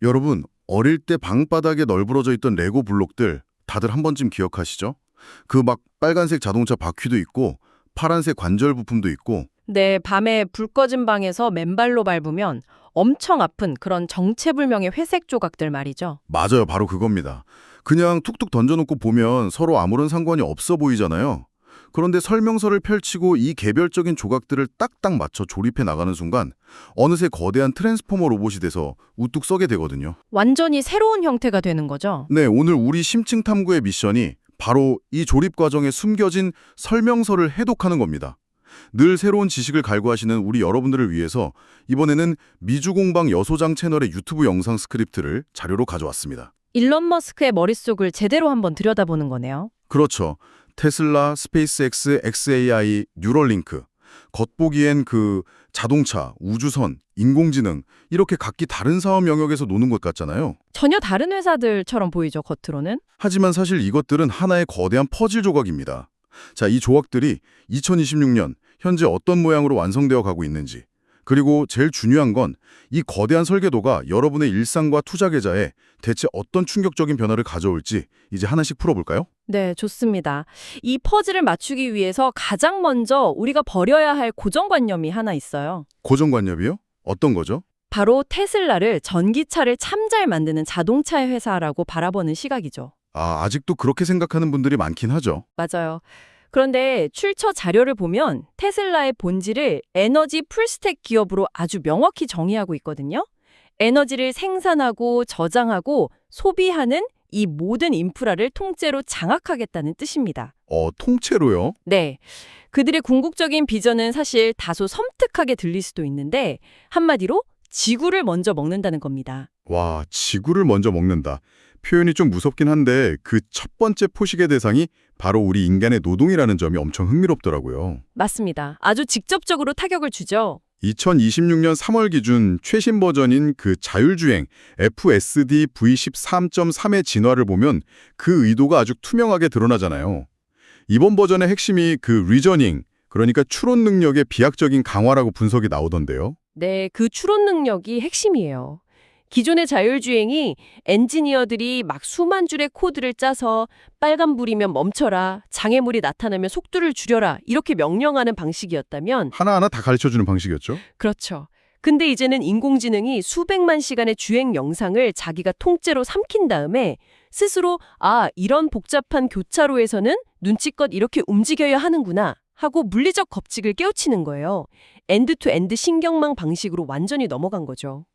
여러분, 어릴 때 방바닥에 널브러져 있던 레고 블록들 다들 한 번쯤 기억하시죠? 그 막 빨간색 자동차 바퀴도 있고 파란색 관절 부품도 있고. 네, 밤에 불 꺼진 방에서 맨발로 밟으면 엄청 아픈 그런 정체불명의 회색 조각들 말이죠. 맞아요, 바로 그겁니다. 그냥 툭툭 던져놓고 보면 서로 아무런 상관이 없어 보이잖아요. 그런데 설명서를 펼치고 이 개별적인 조각들을 딱딱 맞춰 조립해 나가는 순간 어느새 거대한 트랜스포머 로봇이 돼서 우뚝 서게 되거든요. 완전히 새로운 형태가 되는 거죠. 네, 오늘 우리 심층 탐구의 미션이 바로 이 조립 과정에 숨겨진 설명서를 해독하는 겁니다. 늘 새로운 지식을 갈구하시는 우리 여러분들을 위해서 이번에는 미주공방 여소장 채널의 유튜브 영상 스크립트를 자료로 가져왔습니다. 일론 머스크의 머릿속을 제대로 한번 들여다보는 거네요. 그렇죠. 테슬라, 스페이스X, XAI, 뉴럴링크. 겉보기엔 그 자동차, 우주선, 인공지능 이렇게 각기 다른 사업 영역에서 노는 것 같잖아요. 전혀 다른 회사들처럼 보이죠, 겉으로는. 하지만 사실 이것들은 하나의 거대한 퍼즐 조각입니다. 자, 이 조각들이 2026년 현재 어떤 모양으로 완성되어 가고 있는지, 그리고 제일 중요한 건 이 거대한 설계도가 여러분의 일상과 투자 계좌에 대체 어떤 충격적인 변화를 가져올지 이제 하나씩 풀어볼까요? 네, 좋습니다. 이 퍼즐을 맞추기 위해서 가장 먼저 우리가 버려야 할 고정관념이 하나 있어요. 고정관념이요? 어떤 거죠? 바로 테슬라를 전기차를 참 잘 만드는 자동차 회사라고 바라보는 시각이죠. 아직도 그렇게 생각하는 분들이 많긴 하죠. 맞아요. 그런데 출처 자료를 보면 테슬라의 본질을 에너지 풀스택 기업으로 아주 명확히 정의하고 있거든요. 에너지를 생산하고 저장하고 소비하는 이 모든 인프라를 통째로 장악하겠다는 뜻입니다. 통째로요? 네. 그들의 궁극적인 비전은 사실 다소 섬뜩하게 들릴 수도 있는데 한마디로 지구를 먼저 먹는다는 겁니다. 와, 지구를 먼저 먹는다. 표현이 좀 무섭긴 한데 그 첫 번째 포식의 대상이 바로 우리 인간의 노동이라는 점이 엄청 흥미롭더라고요. 맞습니다. 아주 직접적으로 타격을 주죠. 2026년 3월 기준 최신 버전인 그 자율주행 FSD V13.3의 진화를 보면 그 의도가 아주 투명하게 드러나잖아요. 이번 버전의 핵심이 그 리저닝, 그러니까 추론 능력의 비약적인 강화라고 분석이 나오던데요. 네, 그 추론 능력이 핵심이에요. 기존의 자율주행이 엔지니어들이 막 수만 줄의 코드를 짜서 빨간불이면 멈춰라, 장애물이 나타나면 속도를 줄여라 이렇게 명령하는 방식이었다면 하나하나 다 가르쳐주는 방식이었죠. 그렇죠. 근데 이제는 인공지능이 수백만 시간의 주행 영상을 자기가 통째로 삼킨 다음에 스스로 이런 복잡한 교차로에서는 눈치껏 이렇게 움직여야 하는구나 하고 물리적 법칙을 깨우치는 거예요. 엔드-투-엔드 신경망 방식으로 완전히 넘어간 거죠.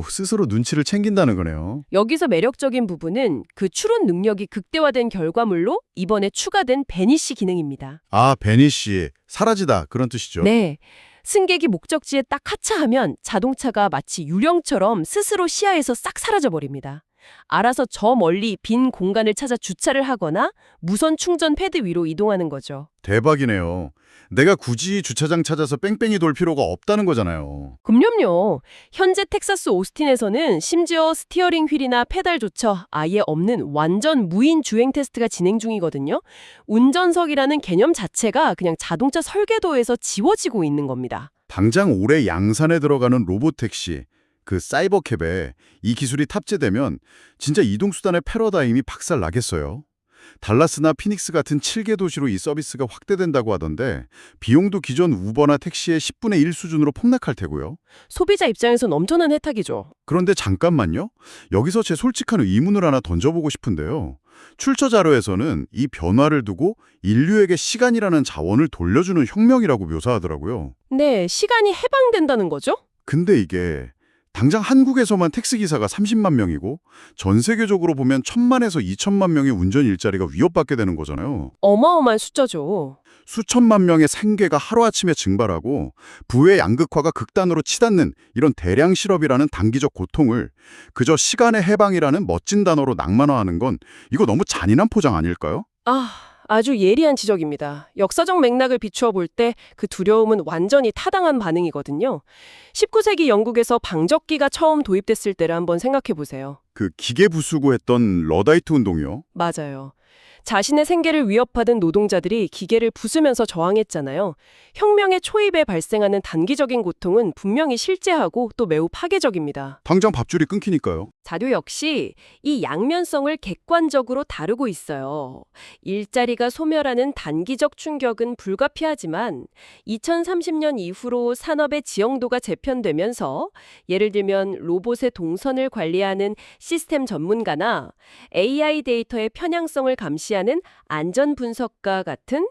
스스로 눈치를 챙긴다는 거네요. 여기서 매력적인 부분은 그 추론 능력이 극대화된 결과물로 이번에 추가된 베니시 기능입니다. 베니시, 사라지다 그런 뜻이죠. 네. 승객이 목적지에 딱 하차하면 자동차가 마치 유령처럼 스스로 시야에서 싹 사라져버립니다. 알아서 저 멀리 빈 공간을 찾아 주차를 하거나 무선 충전 패드 위로 이동하는 거죠. 대박이네요. 내가 굳이 주차장 찾아서 뺑뺑이 돌 필요가 없다는 거잖아요. 그럼요. 현재 텍사스 오스틴에서는 심지어 스티어링 휠이나 페달조차 아예 없는 완전 무인 주행 테스트가 진행 중이거든요. 운전석이라는 개념 자체가 그냥 자동차 설계도에서 지워지고 있는 겁니다. 당장 올해 양산에 들어가는 로보택시, 그 사이버캡에 이 기술이 탑재되면 진짜 이동수단의 패러다임이 박살 나겠어요. 달라스나 피닉스 같은 7개 도시로 이 서비스가 확대된다고 하던데 비용도 기존 우버나 택시의 10분의 1 수준으로 폭락할 테고요. 소비자 입장에선 엄청난 혜택이죠. 그런데 잠깐만요. 여기서 제 솔직한 의문을 하나 던져보고 싶은데요. 출처 자료에서는 이 변화를 두고 인류에게 시간이라는 자원을 돌려주는 혁명이라고 묘사하더라고요. 네, 시간이 해방된다는 거죠? 근데 이게 당장 한국에서만 택시기사가 30만 명이고 전 세계적으로 보면 1,000만에서 2천만 명의 운전 일자리가 위협받게 되는 거잖아요. 어마어마한 숫자죠. 수천만 명의 생계가 하루아침에 증발하고 부의 양극화가 극단으로 치닫는 이런 대량 실업이라는 단기적 고통을 그저 시간의 해방이라는 멋진 단어로 낭만화하는 건 이거 너무 잔인한 포장 아닐까요? 아주 예리한 지적입니다. 역사적 맥락을 비추어 볼 때 그 두려움은 완전히 타당한 반응이거든요. 19세기 영국에서 방적기가 처음 도입됐을 때를 한번 생각해 보세요. 그 기계 부수고 했던 러다이트 운동이요. 맞아요. 자신의 생계를 위협하던 노동자들이 기계를 부수면서 저항했잖아요. 혁명의 초입에 발생하는 단기적인 고통은 분명히 실제하고 또 매우 파괴적입니다. 당장 밥줄이 끊기니까요. 자료 역시 이 양면성을 객관적으로 다루고 있어요. 일자리가 소멸하는 단기적 충격은 불가피하지만 2030년 이후로 산업의 지형도가 재편되면서 예를 들면 로봇의 동선을 관리하는 시스템 전문가나 AI 데이터의 편향성을 감시하는 안전 분석가 같은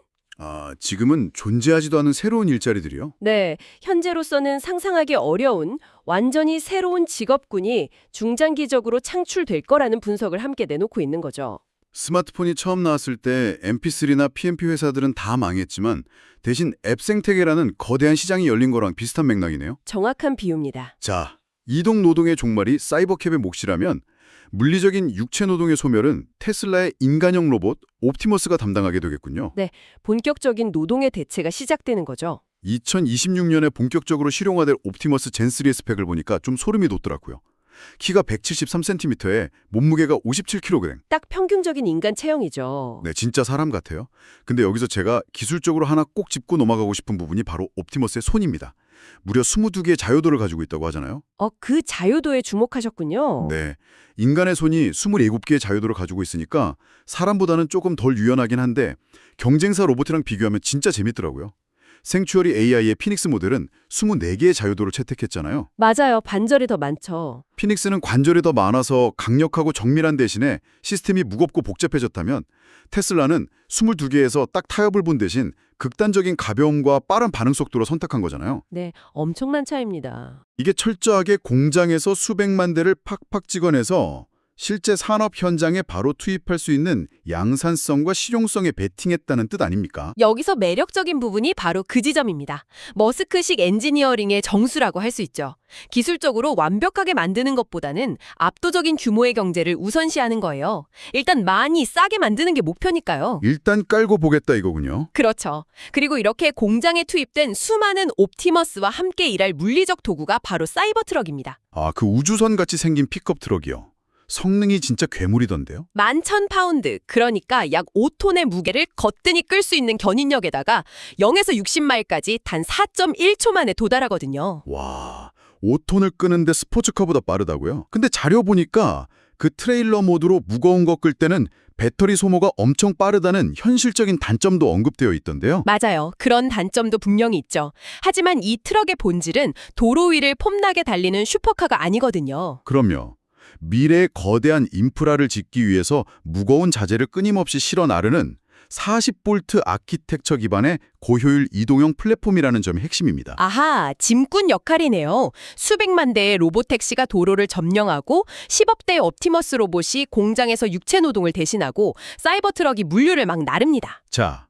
지금은 존재하지도 않은 새로운 일자리들이요? 네, 현재로서는 상상하기 어려운 완전히 새로운 직업군이 중장기적으로 창출될 거라는 분석을 함께 내놓고 있는 거죠. 스마트폰이 처음 나왔을 때 MP3나 PMP 회사들은 다 망했지만 대신 앱 생태계라는 거대한 시장이 열린 거랑 비슷한 맥락이네요. 정확한 비유입니다. 자, 이동 노동의 종말이 사이버캡의 몫이라면 물리적인 육체 노동의 소멸은 테슬라의 인간형 로봇 옵티머스가 담당하게 되겠군요. 본격적인 노동의 대체가 시작되는 거죠. 2026년에 본격적으로 실용화될 옵티머스 젠3의 스펙을 보니까 좀 소름이 돋더라고요. 키가 173cm에 몸무게가 57kg. 딱 평균적인 인간 체형이죠. 네, 진짜 사람 같아요. 근데 여기서 제가 기술적으로 하나 꼭 짚고 넘어가고 싶은 부분이 바로 옵티머스의 손입니다. 무려 22개의 자유도를 가지고 있다고 하잖아요. 그 자유도에 주목하셨군요. 네, 인간의 손이 27개의 자유도를 가지고 있으니까 사람보다는 조금 덜 유연하긴 한데 경쟁사 로봇이랑 비교하면 진짜 재밌더라고요. 생추어리 AI의 피닉스 모델은 24개의 자유도를 채택했잖아요. 맞아요. 반절이 더 많죠. 피닉스는 관절이 더 많아서 강력하고 정밀한 대신에 시스템이 무겁고 복잡해졌다면 테슬라는 22개에서 딱 타협을 본 대신 극단적인 가벼움과 빠른 반응 속도로 선택한 거잖아요. 네, 엄청난 차이입니다. 이게 철저하게 공장에서 수백만 대를 팍팍 찍어내서 실제 산업 현장에 바로 투입할 수 있는 양산성과 실용성에 베팅했다는 뜻 아닙니까? 여기서 매력적인 부분이 바로 그 지점입니다. 머스크식 엔지니어링의 정수라고 할 수 있죠. 기술적으로 완벽하게 만드는 것보다는 압도적인 규모의 경제를 우선시하는 거예요. 일단 많이 싸게 만드는 게 목표니까요. 일단 깔고 보겠다 이거군요. 그렇죠. 그리고 이렇게 공장에 투입된 수많은 옵티머스와 함께 일할 물리적 도구가 바로 사이버 트럭입니다. 그 우주선 같이 생긴 픽업 트럭이요. 성능이 진짜 괴물이던데요? 11,000파운드, 그러니까 약 5톤의 무게를 거뜬히 끌 수 있는 견인력에다가 0에서 60마일까지 단 4.1초 만에 도달하거든요. 와, 5톤을 끄는데 스포츠카보다 빠르다고요? 근데 자료 보니까 그 트레일러 모드로 무거운 거 끌 때는 배터리 소모가 엄청 빠르다는 현실적인 단점도 언급되어 있던데요. 맞아요. 그런 단점도 분명히 있죠. 하지만 이 트럭의 본질은 도로 위를 폼나게 달리는 슈퍼카가 아니거든요. 그럼요. 미래의 거대한 인프라를 짓기 위해서 무거운 자재를 끊임없이 실어 나르는 40V 아키텍처 기반의 고효율 이동형 플랫폼이라는 점이 핵심입니다. 아하, 짐꾼 역할이네요. 수백만 대의 로보택시가 도로를 점령하고 10억 대의 옵티머스 로봇이 공장에서 육체 노동을 대신하고 사이버 트럭이 물류를 막 나릅니다. 자,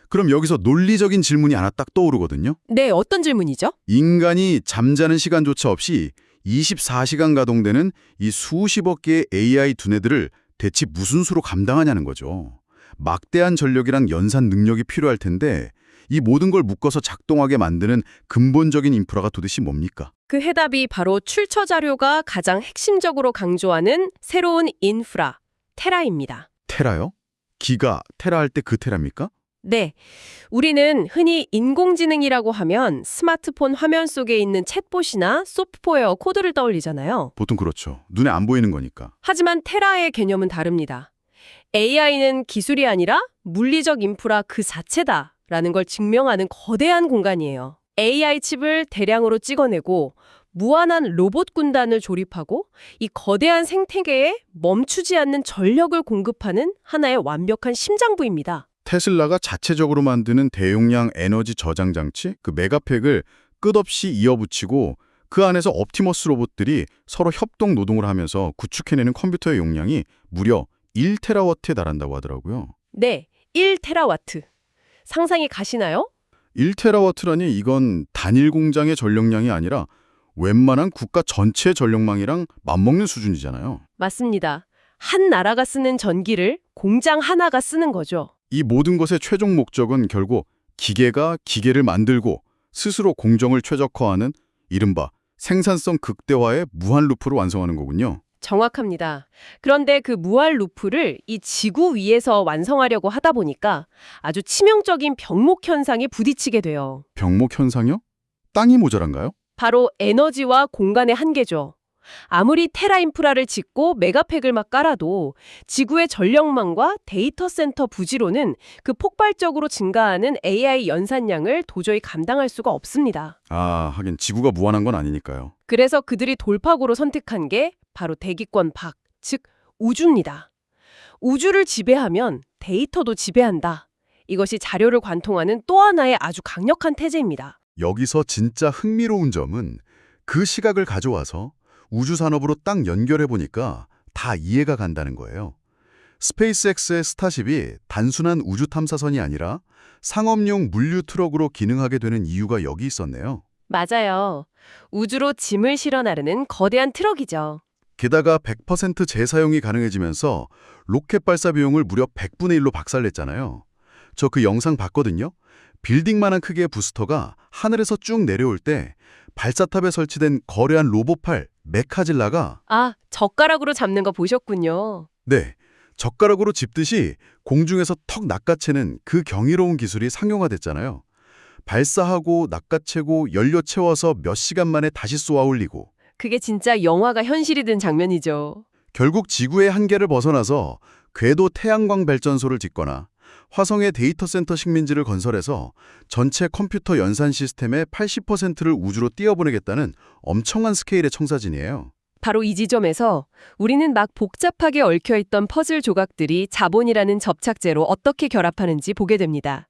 그럼 여기서 논리적인 질문이 하나 딱 떠오르거든요. 네, 어떤 질문이죠? 인간이 잠자는 시간조차 없이 24시간 가동되는 이 수십억 개의 AI 두뇌들을 대체 무슨 수로 감당하냐는 거죠. 막대한 전력이랑 연산 능력이 필요할 텐데 이 모든 걸 묶어서 작동하게 만드는 근본적인 인프라가 도대체 뭡니까? 그 해답이 바로 출처 자료가 가장 핵심적으로 강조하는 새로운 인프라, 테라입니다. 테라요? 기가, 테라 할 때 그 테라입니까? 네, 우리는 흔히 인공지능이라고 하면 스마트폰 화면 속에 있는 챗봇이나 소프트웨어 코드를 떠올리잖아요. 보통 그렇죠. 눈에 안 보이는 거니까. 하지만 테라의 개념은 다릅니다. AI는 기술이 아니라 물리적 인프라 그 자체다라는 걸 증명하는 거대한 공간이에요. AI 칩을 대량으로 찍어내고 무한한 로봇 군단을 조립하고 이 거대한 생태계에 멈추지 않는 전력을 공급하는 하나의 완벽한 심장부입니다. 테슬라가 자체적으로 만드는 대용량 에너지 저장 장치, 그 메가팩을 끝없이 이어붙이고 그 안에서 옵티머스 로봇들이 서로 협동 노동을 하면서 구축해내는 컴퓨터의 용량이 무려 1테라와트에 달한다고 하더라고요. 네, 1테라와트. 상상이 가시나요? 1테라와트라니 이건 단일 공장의 전력량이 아니라 웬만한 국가 전체 전력망이랑 맞먹는 수준이잖아요. 맞습니다. 한 나라가 쓰는 전기를 공장 하나가 쓰는 거죠. 이 모든 것의 최종 목적은 결국 기계가 기계를 만들고 스스로 공정을 최적화하는 이른바 생산성 극대화의 무한 루프를 완성하는 거군요. 정확합니다. 그런데 그 무할 루프를 이 지구 위에서 완성하려고 하다 보니까 아주 치명적인 병목 현상에 부딪히게 돼요. 병목 현상이요? 땅이 모자란가요? 바로 에너지와 공간의 한계죠. 아무리 테라 인프라를 짓고 메가팩을 막 깔아도 지구의 전력망과 데이터 센터 부지로는 그 폭발적으로 증가하는 AI 연산량을 도저히 감당할 수가 없습니다. 아, 하긴 지구가 무한한 건 아니니까요. 그래서 그들이 돌파구로 선택한 게 바로 대기권 밖, 즉 우주입니다. 우주를 지배하면 데이터도 지배한다. 이것이 자료를 관통하는 또 하나의 아주 강력한 태제입니다. 여기서 진짜 흥미로운 점은 그 시각을 가져와서 우주 산업으로 딱 연결해 보니까 다 이해가 간다는 거예요. 스페이스X의 스타쉽이 단순한 우주 탐사선이 아니라 상업용 물류 트럭으로 기능하게 되는 이유가 여기 있었네요. 맞아요. 우주로 짐을 실어 나르는 거대한 트럭이죠. 게다가 100% 재사용이 가능해지면서 로켓 발사 비용을 무려 100분의 1로 박살냈잖아요. 저 그 영상 봤거든요. 빌딩만한 크기의 부스터가 하늘에서 쭉 내려올 때 발사탑에 설치된 거대한 로봇팔 메카질라가 아, 젓가락으로 잡는 거 보셨군요. 네, 젓가락으로 짚듯이 공중에서 턱 낚아채는 그 경이로운 기술이 상용화됐잖아요. 발사하고 낚아채고 연료 채워서 몇 시간 만에 다시 쏘아 올리고 그게 진짜 영화가 현실이 된 장면이죠. 결국 지구의 한계를 벗어나서 궤도 태양광 발전소를 짓거나 화성의 데이터 센터 식민지를 건설해서 전체 컴퓨터 연산 시스템의 80%를 우주로 띄워보내겠다는 엄청난 스케일의 청사진이에요. 바로 이 지점에서 우리는 막 복잡하게 얽혀있던 퍼즐 조각들이 자본이라는 접착제로 어떻게 결합하는지 보게 됩니다.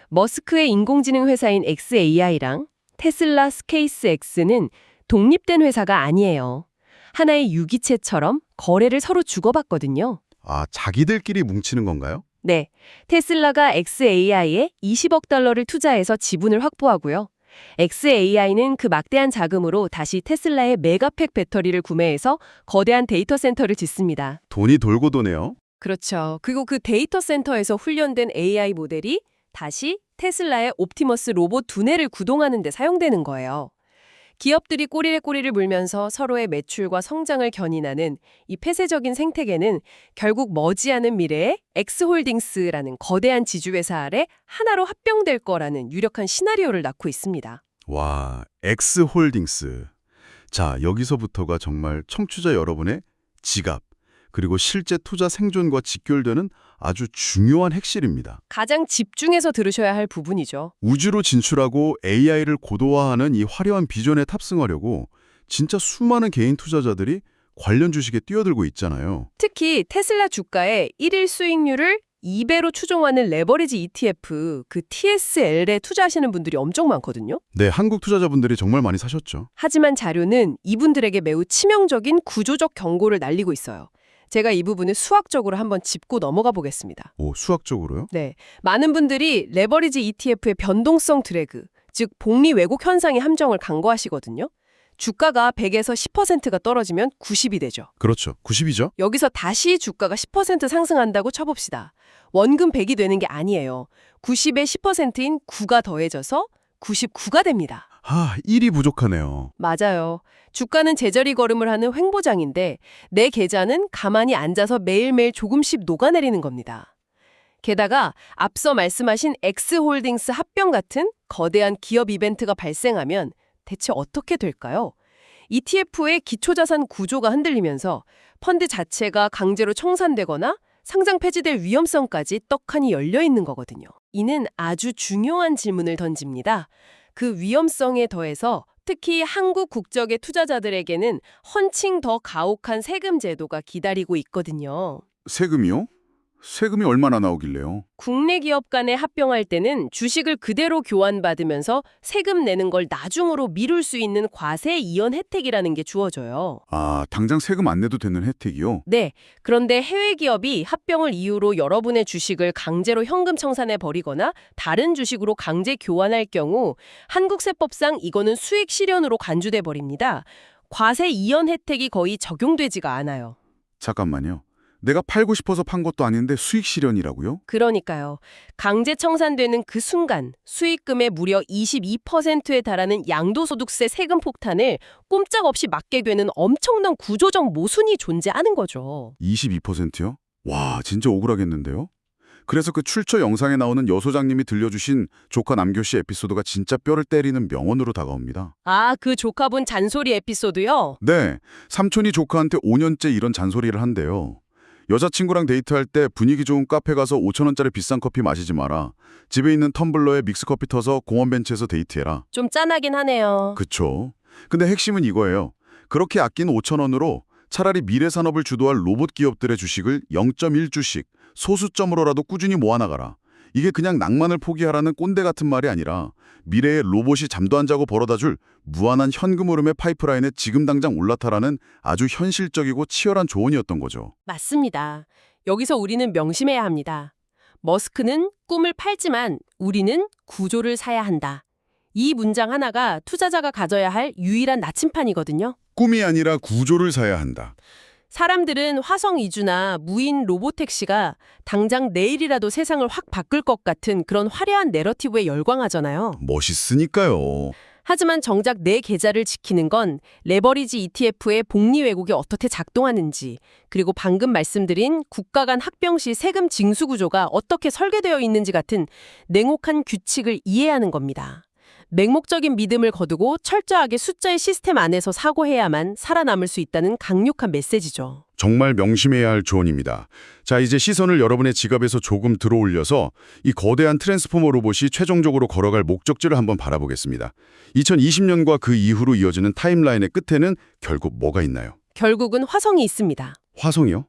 머스크의 인공지능 회사인 xAI랑 테슬라 스페이스X는 독립된 회사가 아니에요. 하나의 유기체처럼 거래를 서로 주고받거든요. 아, 자기들끼리 뭉치는 건가요? 네, 테슬라가 xAI에 20억 달러를 투자해서 지분을 확보하고요. xAI는 그 막대한 자금으로 다시 테슬라의 메가팩 배터리를 구매해서 거대한 데이터 센터를 짓습니다. 돈이 돌고 도네요. 그렇죠. 그리고 그 데이터 센터에서 훈련된 AI 모델이 다시 테슬라의 옵티머스 로봇 두뇌를 구동하는 데 사용되는 거예요. 기업들이 꼬리에 꼬리를 물면서 서로의 매출과 성장을 견인하는 이 폐쇄적인 생태계는 결국 머지않은 미래에 엑스홀딩스라는 거대한 지주회사 아래 하나로 합병될 거라는 유력한 시나리오를 낳고 있습니다. 와, 엑스홀딩스. 자, 여기서부터가 정말 청취자 여러분의 지갑, 그리고 실제 투자 생존과 직결되는 아주 중요한 핵실입니다. 가장 집중해서 들으셔야 할 부분이죠. 우주로 진출하고 AI를 고도화하는 이 화려한 비전에 탑승하려고 진짜 수많은 개인 투자자들이 관련 주식에 뛰어들고 있잖아요. 특히 테슬라 주가의 1일 수익률을 2배로 추종하는 레버리지 ETF, 그 TSL에 투자하시는 분들이 엄청 많거든요. 네, 한국 투자자분들이 정말 많이 사셨죠. 하지만 자료는 이분들에게 매우 치명적인 구조적 경고를 날리고 있어요. 제가 이 부분을 수학적으로 한번 짚고 넘어가 보겠습니다. 오, 수학적으로요? 네, 많은 분들이 레버리지 ETF의 변동성 드래그, 즉 복리 왜곡 현상의 함정을 간과하시거든요. 주가가 100에서 10%가 떨어지면 90이 되죠. 그렇죠. 90이죠? 여기서 다시 주가가 10% 상승한다고 쳐봅시다. 원금 100이 되는 게 아니에요. 90에 10%인 9가 더해져서 99가 됩니다. 아, 1이 부족하네요. 맞아요. 주가는 제자리 걸음을 하는 횡보장인데 내 계좌는 가만히 앉아서 매일매일 조금씩 녹아내리는 겁니다. 게다가 앞서 말씀하신 엑스홀딩스 합병 같은 거대한 기업 이벤트가 발생하면 대체 어떻게 될까요? ETF의 기초자산 구조가 흔들리면서 펀드 자체가 강제로 청산되거나 상장 폐지될 위험성까지 떡하니 열려 있는 거거든요. 이는 아주 중요한 질문을 던집니다. 그 위험성에 더해서 특히 한국 국적의 투자자들에게는 헌칭 더 가혹한 세금 제도가 기다리고 있거든요. 세금이요? 세금이 얼마나 나오길래요? 국내 기업 간에 합병할 때는 주식을 그대로 교환받으면서 세금 내는 걸 나중으로 미룰 수 있는 과세 이연 혜택이라는 게 주어져요. 아, 당장 세금 안 내도 되는 혜택이요? 네, 그런데 해외 기업이 합병을 이유로 여러분의 주식을 강제로 현금 청산해 버리거나 다른 주식으로 강제 교환할 경우 한국 세법상 이거는 수익 실현으로 간주돼 버립니다. 과세 이연 혜택이 거의 적용되지가 않아요. 잠깐만요. 내가 팔고 싶어서 판 것도 아닌데 수익 실현이라고요? 그러니까요. 강제 청산되는 그 순간 수익금의 무려 22%에 달하는 양도소득세 세금 폭탄을 꼼짝없이 맞게 되는 엄청난 구조적 모순이 존재하는 거죠. 22%요? 와, 진짜 억울하겠는데요? 그래서 그 출처 영상에 나오는 여 소장님이 들려주신 조카 남교 씨 에피소드가 진짜 뼈를 때리는 명언으로 다가옵니다. 아, 그 조카분 잔소리 에피소드요? 네, 삼촌이 조카한테 5년째 이런 잔소리를 한대요. 여자친구랑 데이트할 때 분위기 좋은 카페 가서 5,000원짜리 비싼 커피 마시지 마라. 집에 있는 텀블러에 믹스커피 터서 공원 벤치에서 데이트해라. 좀 짠하긴 하네요. 그쵸. 근데 핵심은 이거예요. 그렇게 아낀 5,000원으로 차라리 미래 산업을 주도할 로봇 기업들의 주식을 0.1주씩 소수점으로라도 꾸준히 모아나가라. 이게 그냥 낭만을 포기하라는 꼰대 같은 말이 아니라 미래의 로봇이 잠도 안 자고 벌어다줄 무한한 현금 흐름의 파이프라인에 지금 당장 올라타라는 아주 현실적이고 치열한 조언이었던 거죠. 맞습니다. 여기서 우리는 명심해야 합니다. 머스크는 꿈을 팔지만 우리는 구조를 사야 한다. 이 문장 하나가 투자자가 가져야 할 유일한 나침판이거든요. 꿈이 아니라 구조를 사야 한다. 사람들은 화성 이주나 무인 로보택시가 당장 내일이라도 세상을 확 바꿀 것 같은 그런 화려한 내러티브에 열광하잖아요. 멋있으니까요. 하지만 정작 내 계좌를 지키는 건 레버리지 ETF의 복리 왜곡이 어떻게 작동하는지, 그리고 방금 말씀드린 국가 간 합병 시 세금 징수 구조가 어떻게 설계되어 있는지 같은 냉혹한 규칙을 이해하는 겁니다. 맹목적인 믿음을 거두고 철저하게 숫자의 시스템 안에서 사고해야만 살아남을 수 있다는 강력한 메시지죠. 정말 명심해야 할 조언입니다. 자, 이제 시선을 여러분의 지갑에서 조금 들어올려서 이 거대한 트랜스포머 로봇이 최종적으로 걸어갈 목적지를 한번 바라보겠습니다. 2020년과 그 이후로 이어지는 타임라인의 끝에는 결국 뭐가 있나요? 결국은 화성이 있습니다. 화성이요?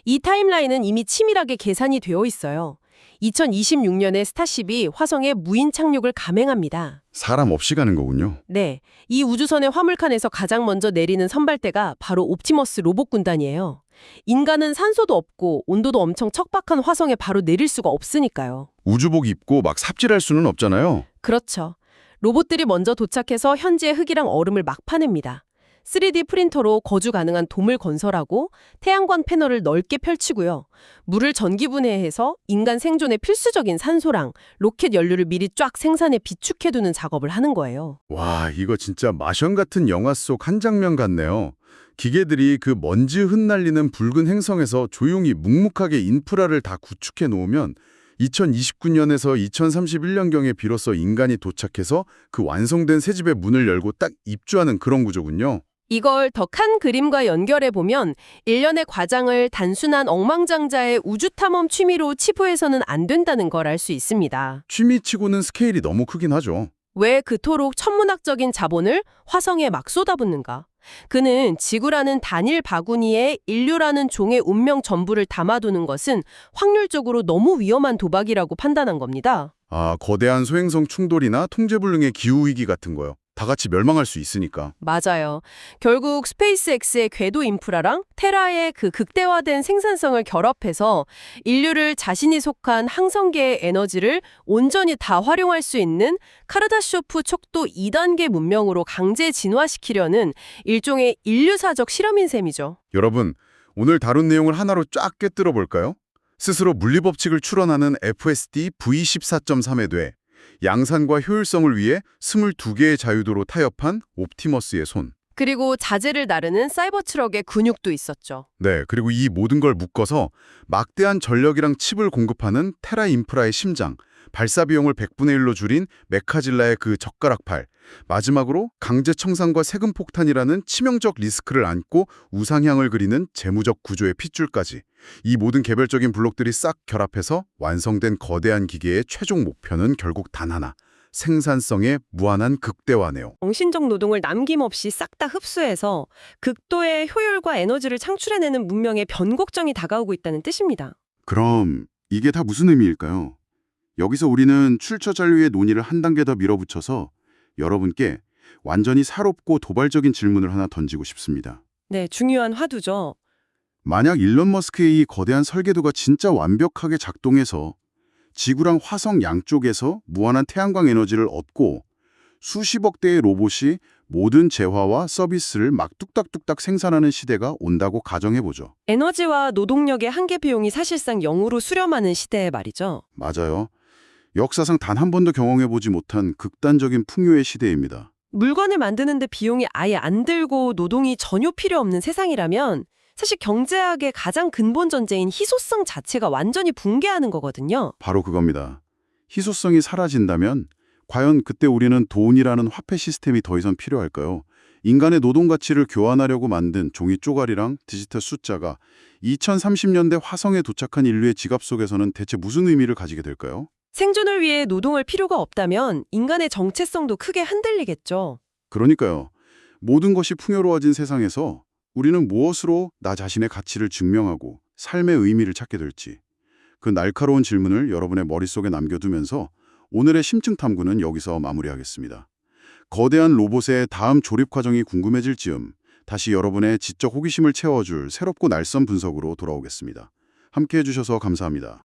이 타임라인은 이미 치밀하게 계산이 되어 있어요. 2026년에 스타쉽이 화성에 무인 착륙을 감행합니다. 사람 없이 가는 거군요. 네, 이 우주선의 화물칸에서 가장 먼저 내리는 선발대가 바로 옵티머스 로봇 군단이에요. 인간은 산소도 없고 온도도 엄청 척박한 화성에 바로 내릴 수가 없으니까요. 우주복 입고 막 삽질할 수는 없잖아요. 그렇죠. 로봇들이 먼저 도착해서 현지의 흙이랑 얼음을 막 파냅니다. 3D 프린터로 거주 가능한 돔을 건설하고 태양광 패널을 넓게 펼치고요. 물을 전기분해해서 인간 생존에 필수적인 산소랑 로켓 연료를 미리 쫙 생산해 비축해두는 작업을 하는 거예요. 와, 이거 진짜 마션 같은 영화 속 한 장면 같네요. 기계들이 그 먼지 흩날리는 붉은 행성에서 조용히 묵묵하게 인프라를 다 구축해 놓으면 2029년에서 2031년경에 비로소 인간이 도착해서 그 완성된 새 집의 문을 열고 딱 입주하는 그런 구조군요. 이걸 더 큰 그림과 연결해보면 일련의 과정을 단순한 억만장자의 우주탐험 취미로 치부해서는 안 된다는 걸 알 수 있습니다. 취미치고는 스케일이 너무 크긴 하죠. 왜 그토록 천문학적인 자본을 화성에 막 쏟아붓는가? 그는 지구라는 단일 바구니에 인류라는 종의 운명 전부를 담아두는 것은 확률적으로 너무 위험한 도박이라고 판단한 겁니다. 아, 거대한 소행성 충돌이나 통제불능의 기후위기 같은 거요. 다 같이 멸망할 수 있으니까. 맞아요. 결국 스페이스X의 궤도 인프라랑 테라의 그 극대화된 생산성을 결합해서 인류를 자신이 속한 항성계의 에너지를 온전히 다 활용할 수 있는 카르다쇼프 척도 2단계 문명으로 강제 진화시키려는 일종의 인류사적 실험인 셈이죠. 여러분, 오늘 다룬 내용을 하나로 쫙 꿰뚫어 볼까요? 스스로 물리법칙을 추론하는 FSD V14.3에 대해 양산과 효율성을 위해 22개의 자유도로 타협한 옵티머스의 손. 그리고 자재를 나르는 사이버트럭의 근육도 있었죠. 네, 그리고 이 모든 걸 묶어서 막대한 전력이랑 칩을 공급하는 테라 인프라의 심장, 발사 비용을 100분의 1로 줄인 메카질라의 그 젓가락팔, 마지막으로 강제 청산과 세금 폭탄이라는 치명적 리스크를 안고 우상향을 그리는 재무적 구조의 핏줄까지 이 모든 개별적인 블록들이 싹 결합해서 완성된 거대한 기계의 최종 목표는 결국 단 하나, 생산성의 무한한 극대화네요. 정신적 노동을 남김없이 싹 다 흡수해서 극도의 효율과 에너지를 창출해내는 문명의 변곡점이 다가오고 있다는 뜻입니다. 그럼 이게 다 무슨 의미일까요? 여기서 우리는 출처 잔류의 논의를 한 단계 더 밀어붙여서 여러분께 완전히 새롭고 도발적인 질문을 하나 던지고 싶습니다. 네, 중요한 화두죠. 만약 일론 머스크의 이 거대한 설계도가 진짜 완벽하게 작동해서 지구랑 화성 양쪽에서 무한한 태양광 에너지를 얻고 수십억 대의 로봇이 모든 재화와 서비스를 막 뚝딱뚝딱 생산하는 시대가 온다고 가정해보죠. 에너지와 노동력의 한계 비용이 사실상 0으로 수렴하는 시대에 말이죠. 맞아요. 역사상 단 한 번도 경험해보지 못한 극단적인 풍요의 시대입니다. 물건을 만드는데 비용이 아예 안 들고 노동이 전혀 필요 없는 세상이라면 사실 경제학의 가장 근본 전제인 희소성 자체가 완전히 붕괴하는 거거든요. 바로 그겁니다. 희소성이 사라진다면 과연 그때 우리는 돈이라는 화폐 시스템이 더 이상 필요할까요? 인간의 노동 가치를 교환하려고 만든 종이 쪼가리랑 디지털 숫자가 2030년대 화성에 도착한 인류의 지갑 속에서는 대체 무슨 의미를 가지게 될까요? 생존을 위해 노동할 필요가 없다면 인간의 정체성도 크게 흔들리겠죠. 그러니까요. 모든 것이 풍요로워진 세상에서 우리는 무엇으로 나 자신의 가치를 증명하고 삶의 의미를 찾게 될지 그 날카로운 질문을 여러분의 머릿속에 남겨두면서 오늘의 심층 탐구는 여기서 마무리하겠습니다. 거대한 로봇의 다음 조립 과정이 궁금해질 즈음 다시 여러분의 지적 호기심을 채워줄 새롭고 날선 분석으로 돌아오겠습니다. 함께해 주셔서 감사합니다.